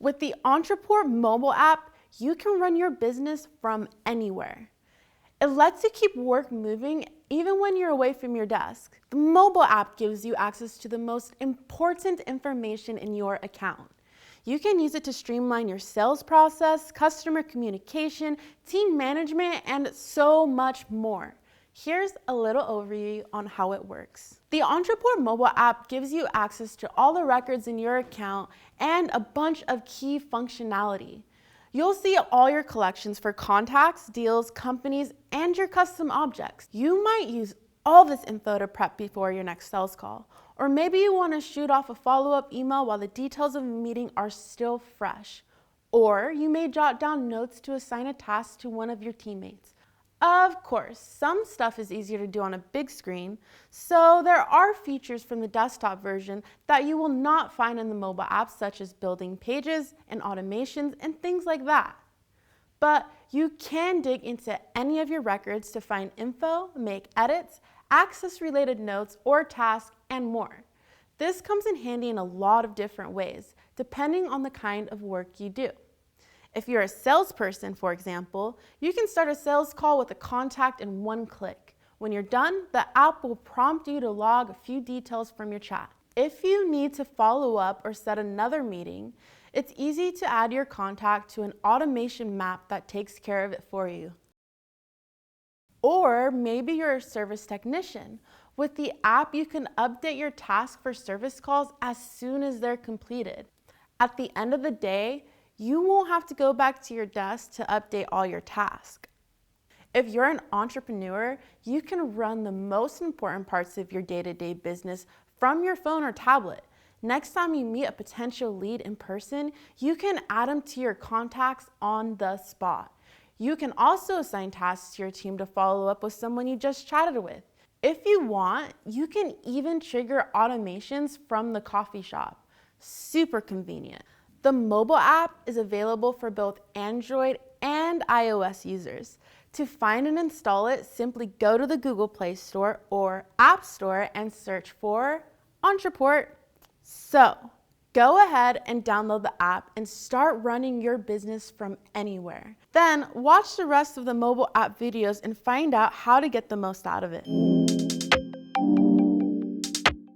With the Ontraport mobile app, you can run your business from anywhere. It lets you keep work moving even when you're away from your desk. The mobile app gives you access to the most important information in your account. You can use it to streamline your sales process, customer communication, team management, and so much more. Here's a little overview on how it works. The Ontraport mobile app gives you access to all the records in your account and a bunch of key functionality. You'll see all your collections for contacts, deals, companies, and your custom objects. You might use all this info to prep before your next sales call. Or maybe you want to shoot off a follow-up email while the details of the meeting are still fresh. Or you may jot down notes to assign a task to one of your teammates. Of course, some stuff is easier to do on a big screen, so there are features from the desktop version that you will not find in the mobile app, such as building pages and automations and things like that. But you can dig into any of your records to find info, make edits, access related notes or tasks, and more. This comes in handy in a lot of different ways, depending on the kind of work you do. If you're a salesperson, for example, you can start a sales call with a contact in one click. When you're done, the app will prompt you to log a few details from your chat. If you need to follow up or set another meeting, it's easy to add your contact to an automation map that takes care of it for you. Or maybe you're a service technician. With the app, you can update your task for service calls as soon as they're completed. At the end of the day, you won't have to go back to your desk to update all your tasks. If you're an entrepreneur, you can run the most important parts of your day-to-day business from your phone or tablet. Next time you meet a potential lead in person, you can add them to your contacts on the spot. You can also assign tasks to your team to follow up with someone you just chatted with. If you want, you can even trigger automations from the coffee shop. Super convenient. The mobile app is available for both Android and iOS users. To find and install it, simply go to the Google Play Store or App Store and search for Ontraport. So, go ahead and download the app and start running your business from anywhere. Then, watch the rest of the mobile app videos and find out how to get the most out of it.